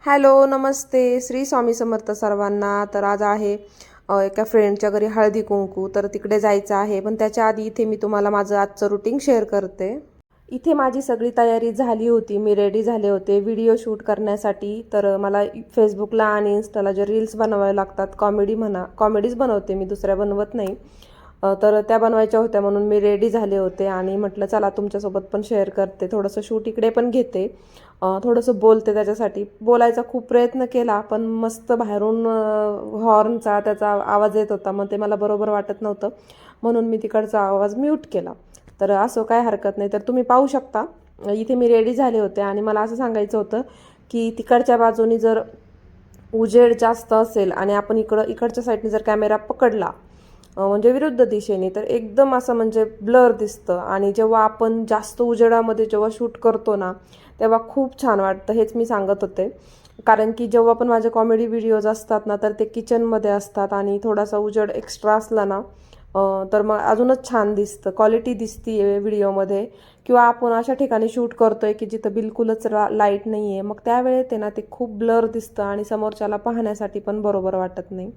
Hello नमस्ते श्री स्वामी समर्थ सर्वांना। तर आज आहे एका फ्रेंडच्या घरी हळदी कुंकू, तर तिकडे जायचं आहे। पण त्याच्या आधी इथे मी तुम्हाला माझं आजचं रुटीन शेअर करते। इथे माझी सगळी तयारी झाली होती, मी रेडी झाले होते व्हिडिओ शूट करण्यासाठी। तर मला फेसबुकला आणि इन्स्टाला जे रील्स बनवावे लागतात, कॉमेडीज बनवते मी, दुसऱ्या बनवत नाही। तर त्या बनवायच्या होत्या म्हणून मी रेडी झाले होते आणि म्हटलं चला तुमच्यासोबत पण शेअर करते, थोडंसं शूट इकडे पण घेते, थोडंसं बोलते। त्याच्यासाठी बोलायचा खूप प्रयत्न केला, पण मस्त बाहेरून हॉर्नचा त्याचा आवाज येत होता, मग ते मला बरोबर वाटत नव्हतं, म्हणून मी तिकडचा आवाज म्यूट केला। तर असं काय हरकत नाही। तर तुम्ही पाहू शकता इथे मी रेडी झाले होते आणि मला असं सांगायचं होतं की तिकडच्या बाजूनी जर उजेड जास्त असेल आणि आपण इकडच्या साईडने जर कॅमेरा पकडला म्हणजे विरुद्ध दिशेने, तर एकदम असं म्हणजे ब्लर दिसतं। आणि जेव्हा आपण जास्त उजेडामध्ये जेव्हा शूट करतो ना, तेव्हा खूप छान वाटतं। हेच मी सांगत होते, कारण की जेव्हा पण माझे कॉमेडी व्हिडिओज असतात ना, तर ते किचनमध्ये असतात आणि थोडासा उजेड एक्स्ट्रा असला ना तर मग अजूनच छान दिसतं, क्वालिटी दिसती आहे व्हिडिओमध्ये। किंवा आपण अशा ठिकाणी शूट करतोय की जिथं बिलकुलच लाईट नाही आहे, मग त्यावेळेत ते ना ते खूप ब्लर दिसतं आणि समोरच्याला पाहण्यासाठी पण बरोबर वाटत नाही।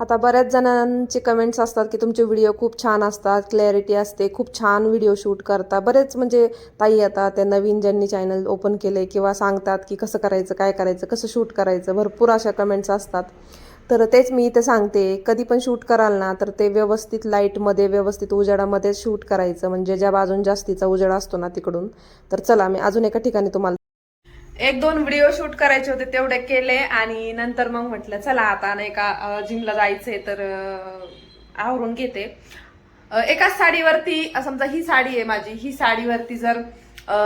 आता बऱ्याच जणांचे कमेंट्स असतात की तुमचे व्हिडिओ खूप छान असतात, क्लॅरिटी असते, खूप छान व्हिडिओ शूट करता। बरेच म्हणजे ताई आता त्या नवीन ज्यांनी चॅनल ओपन केले किंवा सांगतात की कसं करायचं, काय करायचं, कसं शूट करायचं, भरपूर अशा कमेंट्स असतात। तर तेच मी इथे सांगते, कधी पण शूट कराल ना तर ते व्यवस्थित लाईटमध्ये, व्यवस्थित उजेडामध्ये शूट करायचं, म्हणजे ज्या बाजून जास्तीचा उजेड असतो ना तिकडून। तर चला मी अजून एका ठिकाणी तुम्हाला एक दोन व्हिडिओ शूट करायचे होते, तेवढे केले आणि नंतर मग म्हटलं चला आता नाही का जिमला जायचंय, तर आवरून घेते। एकाच साडीवरती, समजा ही साडी आहे माझी, ही साडीवरती जर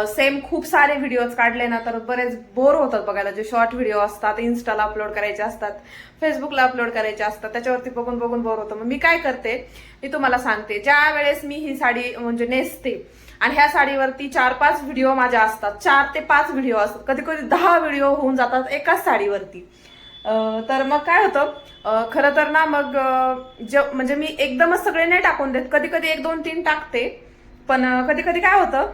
सेम खूप सारे व्हिडिओज काढले ना तर बरेच बोर होतात बघायला। जे शॉर्ट व्हिडिओ असतात, इन्स्टाला अपलोड करायचे असतात, फेसबुकला अपलोड करायचे असतात, त्याच्यावरती बघून बघून बोर होतं। मग मी काय करते, मी तुम्हाला सांगते, ज्या वेळेस मी ही साडी म्हणजे नेसते आणि ह्या साडीवरती 4-5 व्हिडिओ माझ्या असतात, 4 ते 5 व्हिडिओ असतात, कधी कधी 10 व्हिडिओ होऊन जातात एकाच साडीवरती। तर मग काय होतं, खरं तर ना मग म्हणजे मी एकदमच सगळे नाही टाकून देत, कधी कधी 1 2 3 टाकते। पण कधी कधी काय होतं,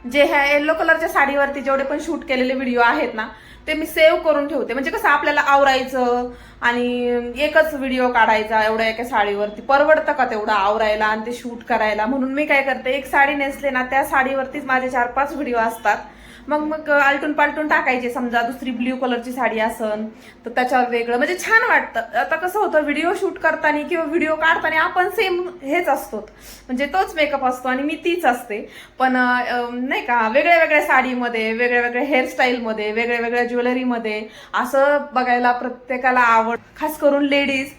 जे ह्या येलो कलरच्या साडीवरती जेवढे पण शूट केलेले व्हिडिओ आहेत ना, ते मी सेव्ह करून ठेवते। म्हणजे कसं आपल्याला आवरायचं आणि एकच व्हिडिओ काढायचा एवढ्या एका साडीवरती, परवडतं का तेवढं आवरायला आणि ते शूट करायला? म्हणून मी काय करते, एक साडी नेसले ना त्या साडीवरतीच माझे 4-5 व्हिडिओ असतात। मग आलटून पालटून टाकायचे, समजा दुसरी ब्ल्यू कलरची साडी असन तर त्याच्यावर वेगळं, म्हणजे छान वाटतं। आता कसं होतं, व्हिडिओ शूट करताना किंवा व्हिडिओ काढताना आपण सेम हेच असतो, म्हणजे तोच मेकअप असतो आणि मी तीच असते। पण नाही का, वेगळ्या वेगळ्या साडीमध्ये, वेगळ्या वेगळ्या हेअरस्टाईलमध्ये, वेगळ्या वेगळ्या ज्वेलरीमध्ये असं बघायला प्रत्येकाला आवड, खास करून लेडीज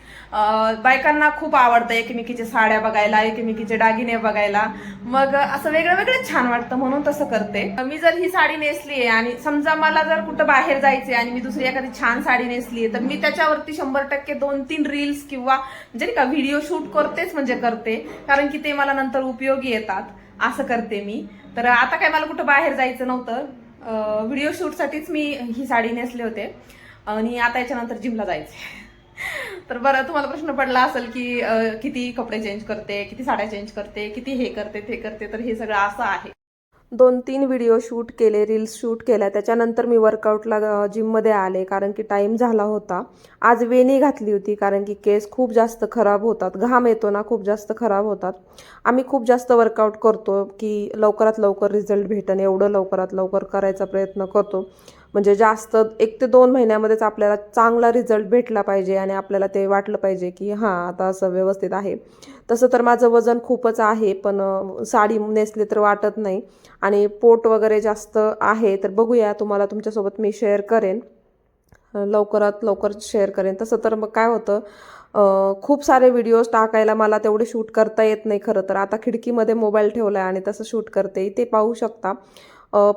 बायकांना खूप आवडतं एकमेकीच्या साड्या बघायला, एकमेकीचे दागिने बघायला। मग असं वेगळं वेगळं छान वाटतं, म्हणून तसं करते मी। जर ही साडी नेसली आहे आणि समजा मला जर कुठं बाहेर जायचंय आणि मी दुसरी एखादी छान साडी नेसली आहे, तर मी त्याच्यावरती 100% 2-3 रील्स किंवा म्हणजे नाही का व्हिडिओ शूट करतेच, म्हणजे करते, कारण की ते मला नंतर उपयोगी येतात, असं करते मी। तर आता काय मला कुठं बाहेर जायचं नव्हतं, व्हिडिओ शूटसाठीच मी ही साडी नेसले होते आणि आता याच्यानंतर जिमला जायचंय। तर बरं, तुम्हाला प्रश्न पडला असेल की किती कपडे चेंज करते, किती साड्या चेंज करते, किती हे करते ते करते, तर हे सगळं असं आहे। 2-3 व्हिडिओ शूट केले, रील्स शूट केल्या, त्याच्यानंतर मी वर्कआउटला जिममध्ये आले, कारण की टाईम झाला होता। आज वेणी घातली होती, कारण की केस खूप जास्त खराब होतात, घाम येतो ना, खूप जास्त खराब होतात। आम्ही खूप जास्त वर्कआउट करतो की लवकरात लवकर रिझल्ट भेटेल, एवढं लवकरात लवकर करायचा प्रयत्न करतो, म्हणजे जास्त 1 ते 2 महिन्यामध्येच आपल्याला चांगला रिझल्ट भेटला पाहिजे आणि आपल्याला ते वाटलं पाहिजे की हां आता असं व्यवस्थित आहे। तसं तर माझं वजन खूपच आहे, पण साडी नेसले तर वाटत नाही आणि पोट वगैरे जास्त आहे। तर बघूया, तुम्हाला तुमच्यासोबत मी शेअर करेन, लवकरात लवकर शेअर करेन। तसं तर मग काय होतं, खूप सारे व्हिडिओज टाकायला मला तेवढे शूट करता येत नाही खरं तर। आता खिडकीमध्ये मोबाईल ठेवला आहे आणि तसं शूट करते, ते पाहू शकता।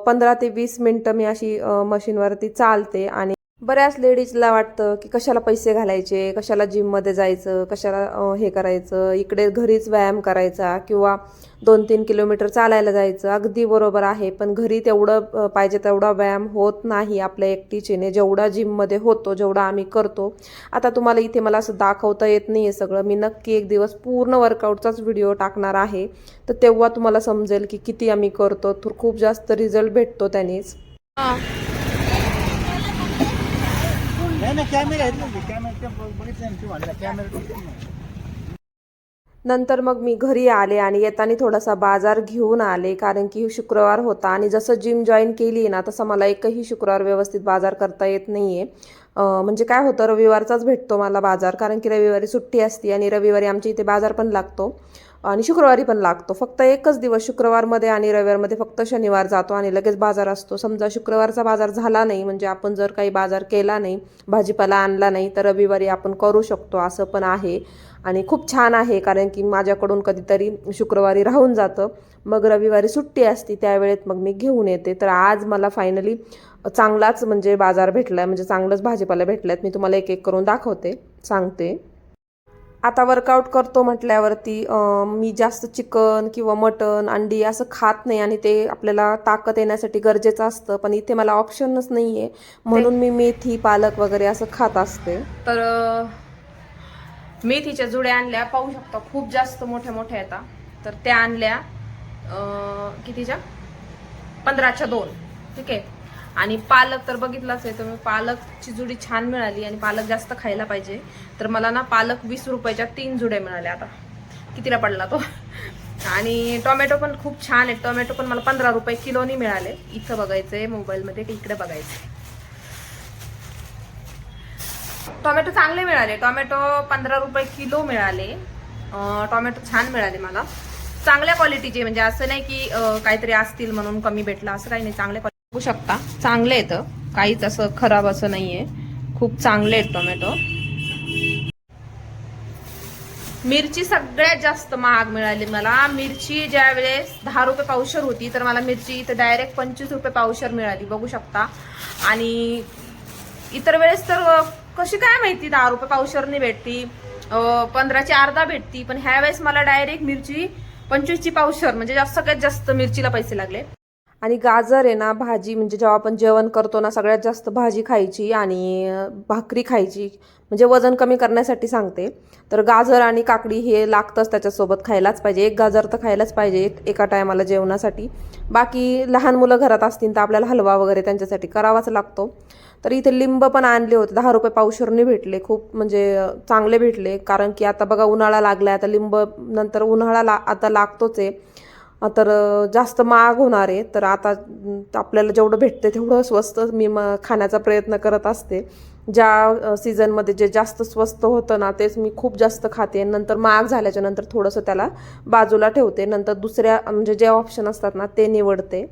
15 ते 20 मिनटं मी अशी मशीनवरती चालते। आणि बऱ्याच लेडीजला वाटतं की कशाला पैसे घालायचे, कशाला जिममध्ये जायचं, कशाला हे करायचं, इकडे घरीच व्यायाम करायचा किंवा 2-3 किलोमीटर चालायला जायचं। अगदी बरोबर आहे, पण घरी तेवढं पाहिजे तेवढा व्यायाम होत नाही आपल्या एकटीचेने, जेवढा जिममध्ये होतो, जेवढा आम्ही करतो। आता तुम्हाला इथे मला असं दाखवता येत नाही आहे सगळं, मी नक्की एक दिवस पूर्ण वर्कआउटचाच व्हिडिओ टाकणार आहे, तर तेव्हा तुम्हाला समजेल की किती आम्ही करतो, तर खूप जास्त रिझल्ट भेटतो त्यानेच। नंतर मग मी घरी आले आणि येताना थोडासा बाजार घेऊन आले, कारण की शुक्रवार होता आणि जसं जिम जॉईन केली ना तसं मला एकही शुक्रवार व्यवस्थित बाजार करता येत नाहीये. म्हणजे काय होतं, रविवारचाच भेटतो मला बाजार, कारण की रविवारी सुट्टी असते आणि रविवारी आमच्या इथे बाजार पण लागतो आणि शुक्रवारी पण लागतो. फक्त एकच दिवस शुक्रवारमध्ये आणि रविवारमध्ये फक्त शनिवार जातो आणि लगेच बाजार असतो. समजा शुक्रवारचा बाजार झाला नाही, म्हणजे आपण जर काही बाजार केला नाही, भाजीपाला आणला नाही, तर रविवारी आपण करू शकतो, असं पण आहे. आणि खूप छान आहे, कारण की माझ्याकडून कधीतरी शुक्रवारी राहून जातं, मग रविवारी सुट्टी असते त्यावेळेत मग मी घेऊन येते. तर आज मला फायनली चांगलाच म्हणजे बाजार भेटलाय, म्हणजे चांगलंच भाजीपाला भेटलाय. मी तुम्हाला एक एक करून दाखवते, सांगते. आता वर्कआउट करतो म्हटल्यावरती मी जास्त चिकन किंवा मटन, अंडी असं खात नाही आणि ते आपल्याला ताकद येण्यासाठी गरजेचं असतं, पण इथे मला ऑप्शनच नाही आहे, म्हणून मी मेथी, पालक वगैरे असं खात असते. तर मेथीच्या जुड्या आणल्या, पाहू शकता खूप जास्त मोठ्या मोठ्या येतात. तर त्या आणल्या कितीच्या, 15च्या 2. ठीक आहे. आणि पालक तर बघितलाच आहे तुम्ही, पालकची जुडी छान मिळाली आणि पालक जास्त खायला पाहिजे. तर मला ना पालक 20 रुपयाच्या 3 जुड्या मिळाल्या. आता कितीला पडला तो. आणि टोमॅटो पण खूप छान आहे, टोमॅटो पण मला 15 रुपये किलोनी मिळाले. इथं बघायचंय मोबाईलमध्ये की इकडे बघायचंय. टोमॅटो चांगले मिळाले, टोमॅटो 15 रुपये किलो मिळाले. टोमॅटो छान मिळाले मला, चांगल्या क्वालिटीचे, म्हणजे असं नाही की काहीतरी असतील म्हणून कमी भेटला, असं काही नाही. चांगले क्वालिटी बघू शकता, चांगले येतं, काहीच असं खराब असं नाहीये, खूप चांगले आहेत टोमॅटो. मिरची सगळ्यात जास्त महाग मिळाली मला. मिरची ज्या वेळेस 10 रुपये पावशर होती, तर मला मिरची इथं डायरेक्ट 25 रुपये पावशर मिळाली, बघू शकता. आणि इतर वेळेस तर कशी काय माहिती 10 रुपये पावशरनी भेटती, 15ची अर्धा भेटती, पण ह्या वेळेस मला डायरेक्ट मिरची 25ची पावशर, म्हणजे सगळ्यात जास्त मिरचीला पैसे लागले. आणि गाजर आहे ना, भाजी म्हणजे जेव्हा आपण जेवण करतो ना, सगळ्यात जास्त भाजी खायची आणि भाकरी खायची, म्हणजे वजन कमी करण्यासाठी सांगते. तर गाजर आणि काकडी हे लागतंच त्याच्यासोबत, खायलाच पाहिजे. एक गाजर तर खायलाच पाहिजे एका टायमाला जेवणासाठी. बाकी लहान मुलं घरात असतील तर आपल्याला हलवा वगैरे त्यांच्यासाठी करावाच लागतो. तर इथे लिंब पण आणले होते, 10 रुपये पावशरने भेटले, खूप म्हणजे चांगले भेटले. कारण की आता बघा उन्हाळा लागलाय, आता लिंब नंतर उन्हाळा आता लागतोच आहे, तर जास्त महाग होणार आहे. तर आता आपल्याला जेवढं भेटते तेवढं स्वस्त मी खाण्याचा प्रयत्न करत असते. ज्या सीझनमध्ये जे जास्त स्वस्त होतं ना, तेच मी खूप जास्त खाते. नंतर महाग झाल्याच्या नंतर थोडंसं त्याला बाजूला ठेवते, नंतर दुसऱ्या म्हणजे जे ऑप्शन असतात ना ते निवडते.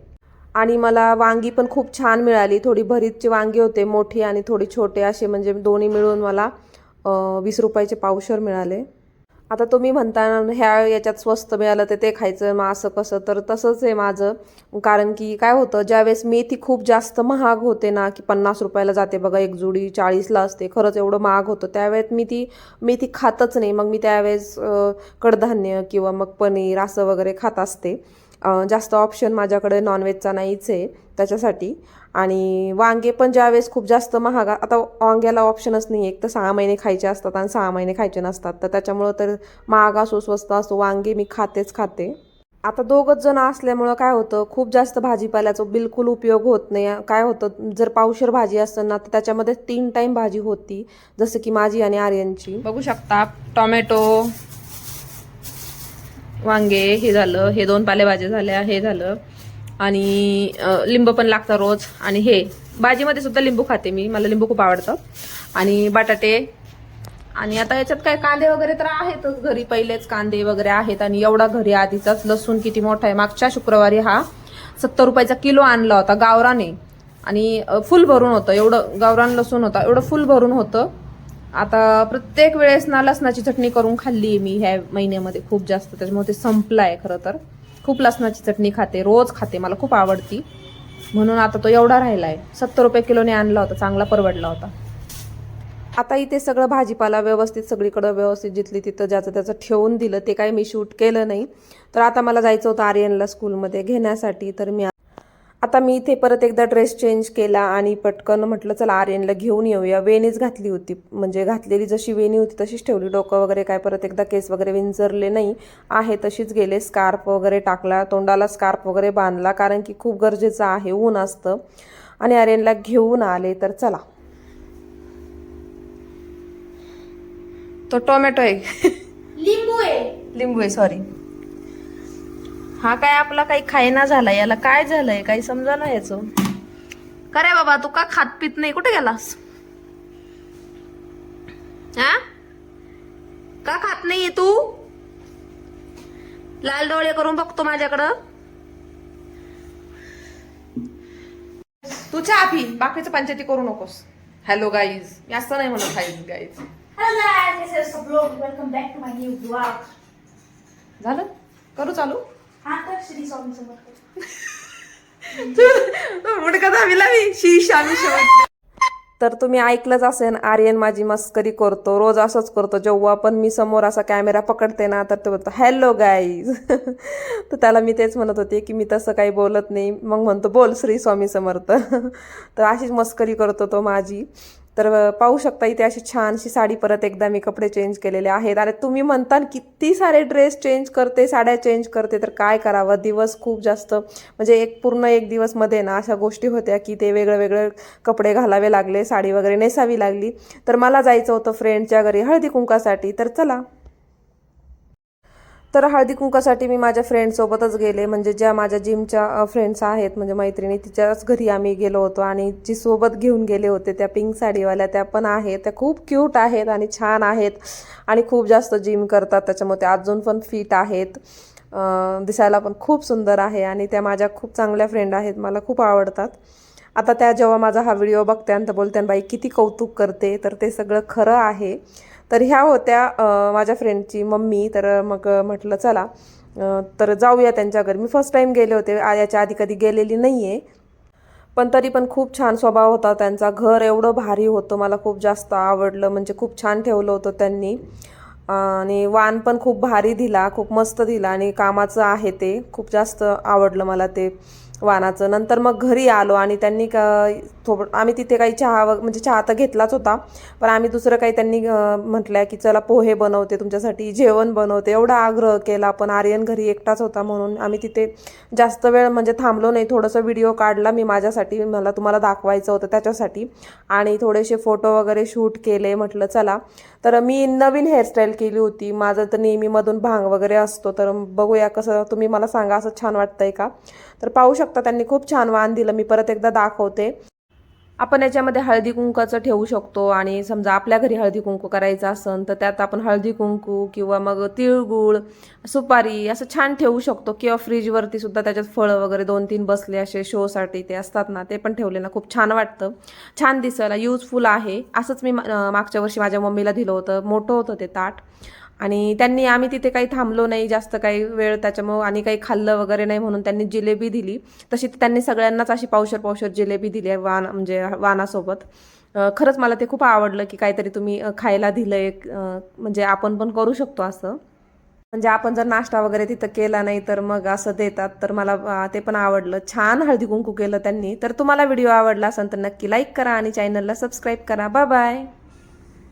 आणि मला वांगी पण खूप छान मिळाली, थोडी भरीतची वांगी होते, मोठी आणि थोडी छोटे असे, म्हणजे दोन्ही मिळून मला 20 रुपयाचे पावशर मिळाले. आता तुम्ही म्हणता ह्या याच्यात स्वस्त मिळालं ते खायचं, मग असं कसं, तर तसंच आहे माझं. कारण की काय होतं, ज्यावेळेस मेथी खूप जास्त महाग होते ना, की 50 रुपयाला जाते बघा एक जुडी, 40ला असते, खरंच एवढं महाग होतं, त्यावेळेस मी ती मेथी खातच नाही. मग मी त्यावेळेस कडधान्य किंवा मग पनीर असं वगैरे खात असते. जास्त ऑप्शन माझ्याकडे नॉनव्हेजचा नाहीच आहे त्याच्यासाठी. आणि वांगे पण ज्यावेळेस खूप जास्त महाग, आता वांग्याला ऑप्शनच नाही, एक तर 6 महिने खायचे असतात आणि 6 महिने खायचे नसतात, तर त्याच्यामुळं तर महाग असो स्वस्त असो वांगे मी खातेच खाते. आता दोघंच जण असल्यामुळं काय होतं, खूप जास्त भाजीपाल्याचा बिलकुल उपयोग होत नाही. काय होतं, जर पावशर भाजी असेल ना तर त्याच्यामध्ये 3 टाईम भाजी होती, जसं की माझी आणि आर्यनची. बघू शकता, टोमॅटो, वांगे, हे झालं, हे 2 पालेभाज्या झाल्या, हे झालं, आणि लिंबू पण लागतं रोज. आणि हे भाजीमध्ये सुद्धा लिंबू खाते मी, मला लिंबू खूप आवडतं. आणि बटाटे. आणि आता याच्यात काय कांदे वगैरे तर आहेतच घरी, पहिलेच कांदे वगैरे आहेत. आणि एवढा घरी आधीचाच लसूण किती मोठा आहे, मागच्या शुक्रवारी हा 70 रुपयाचा किलो आणला होता गावराने, आणि फुल भरून होतं, एवढं गावरान लसूण होता, एवढं फुल भरून होतं. आता प्रत्येक वेळेस ना लसणाची चटणी करून खाल्ली आहे मी ह्या महिन्यामध्ये खूप जास्त, त्याच्यामुळे ते संपलं आहे. खरं तर खूप लसणाची चटणी खाते, रोज खाते, मला खूप आवडती, म्हणून आता तो एवढा राहिला आहे. 70 रुपये किलोने आणला होता, चांगला परवडला होता. आता इथे सगळं भाजीपाला व्यवस्थित सगळीकडं व्यवस्थित जिथली तिथं ज्याचं त्याचं ठेवून दिलं, ते काही मी शूट केलं नाही. तर आता मला जायचं होतं आर्यनला स्कूलमध्ये घेण्यासाठी, तर आता मी इथे परत एकदा ड्रेस चेंज केला आणि पटकन म्हटलं चला आर्यनला घेऊन येऊया. वेणीच घातली होती, म्हणजे घातलेली जशी वेणी होती तशीच ठेवली, डोकं वगैरे काय परत एकदा केस वगैरे विंचरले नाही आहे, तशीच गेले. स्कार्फ वगैरे टाकला, तोंडाला स्कार्फ वगैरे बांधला, कारण की खूप गरजेचं आहे, ऊन असतं. आणि आर्यनला घेऊन आले. तर चला, तो टोमॅटो आहे. लिंबू आहे. लिंबू आहे, सॉरी. हा काय आपला काही खायना झाला, याला काय झालंय काही समजा ना याचं. का रे बाबा, तू का खात पित नाही, कुठे गेलास? हा, का खात नाहीये तू? लाल डोळे करून बघतो माझ्याकडं. तू चहा पी, बाकीचं पंचायती करू नकोस. हॅलो गाईज, मी असं नाही म्हणत hi guys. Hello guys, this is the vlog. Welcome back to my new vlog. झालं, करू चालू. हा तर श्री स्वामी समर्थ. तर तुम्ही ऐकलंच असेल, आर्यन माझी मस्करी करतो, रोज असंच करतो. जेव्हा पण मी समोर असा कॅमेरा पकडते ना, तर ते बोलतो हॅलो गाईज. तर त्याला मी तेच म्हणत होते की मी तसं काही बोलत नाही. मग म्हणतो बोल श्री स्वामी समर्थ. तर अशीच मस्करी करतो तो माझी. तर पाहू शकता इथे अशी छानशी साडी, परत एकदा मी कपडे चेंज केलेले आहेत. आणि तुम्ही म्हणताल किती सारे ड्रेस चेंज करते, साड्या चेंज करते, तर काय करावं, दिवस खूप जास्त म्हणजे पूर्ण एक दिवस मध्ये ना अशा गोष्टी होत्या की ते वेगळं वेगळं कपडे घालावे लागले, साडी वगैरे नेसावी लागली. तर मला जायचं होतं फ्रेंडच्या घरी हळदी कुंकासाठी. तर चला, तर हळदी कुंकासाठी मी माझ्या फ्रेंडसोबतच गेले, म्हणजे ज्या माझ्या जिमच्या फ्रेंड्स आहेत, म्हणजे मैत्रिणी, तिच्याच घरी आम्ही गेलो होतो. आणि जी सोबत घेऊन गेले होते त्या पिंक साडीवाल्या, त्या पण आहेत, त्या खूप क्यूट आहेत आणि छान आहेत आणि खूप जास्त जिम करतात, त्याच्यामुळे त्या अजून पण फिट आहेत. दिसायला पण खूप सुंदर आहे आणि त्या माझ्या खूप चांगल्या फ्रेंड आहेत, मला खूप आवडतात. आता त्या जेव्हा माझा हा व्हिडिओ बघत्यान तर बोलत्यान बाई किती कौतुक करते, तर ते सगळं खरं आहे. तर ह्या होत्या माझ्या फ्रेंडची मम्मी. तर मग म्हटलं चला तर जाऊया त्यांच्या घरी. मी फर्स्ट टाईम गेले होते, याच्या आधी कधी गेलेली नाही आहे, पण तरी पण खूप छान स्वभाव होता त्यांचा. घर एवढं भारी होतं, मला खूप जास्त आवडलं, म्हणजे खूप छान ठेवलं होतं त्यांनी. आणि वाण पण खूप भारी दिला, खूप मस्त दिला आणि कामाचं आहे ते. खूप जास्त आवडलं मला ते वाणाचं. नंतर मग घरी आलो आणि त्यांनी आम्ही तिथे काही म्हणजे चहा तर घेतलाच होता, पण आम्ही दुसरं काही त्यांनी म्हटलं की चला पोहे बनवते तुमच्यासाठी, जेवण बनवते, एवढा आग्रह केला. पण आर्यन घरी एकटाच होता म्हणून आम्ही तिथे जास्त वेळ म्हणजे थांबलो नाही. थोडंसं व्हिडिओ काढला मी माझ्यासाठी, मला तुम्हाला दाखवायचं होतं त्याच्यासाठी, आणि थोडेसे फोटो वगैरे शूट केले. म्हटलं चला, तर मी नवीन हेअरस्टाईल केली होती. माझं तर नेहमीमधून भांग वगैरे असतो, तर बघूया कसं, तुम्ही मला सांगा असं छान वाटतंय का. तर पाहू शकता त्यांनी खूप छान वाण दिलं. मी परत एकदा दाखवते. आपण याच्यामध्ये हळदी कुंकाचं ठेवू शकतो, आणि समजा आपल्या घरी हळदी कुंकू करायचं असेल तर त्यात आपण हळदी कुंकू किंवा मग तिळगुळ, सुपारी असं छान ठेवू शकतो. किंवा फ्रीजवरती सुद्धा त्याच्यात फळं वगैरे 2-3 बसले असे शोसाठी ते असतात ना, ते पण ठेवले ना, खूप छान वाटतं, छान दिसायला, युजफुल आहे. असंच मी मागच्या वर्षी माझ्या मम्मीला दिलं होतं, मोठं होतं ते ताट. आणि आम्ही तिथे काही थांबलो नाही जास्त काही वेळ, त्याच्यामुळे आणि काही खाल्लं वगैरे नाही म्हणून त्यांनी जिलेबी दिली. तशी त्यांनी सगळ्यांनाच अशी पावशर पावशर जिलेबी दिली आहे म्हणजे वाणासोबत. खरंच मला ते खूप आवडलं की काहीतरी तुम्ही खायला दिलंय, म्हणजे आपण पण करू शकतो असं. म्हणजे आपण जर नाश्ता वगैरे तिथं केला नाही तर मग असं देतात. तर मला ते पण आवडलं. छान हळदी कुंकू केलं त्यांनी. तर तुम्हाला व्हिडिओ आवडला असेल तर नक्की लाईक करा आणि चॅनलला सबस्क्राईब करा. Bye bye.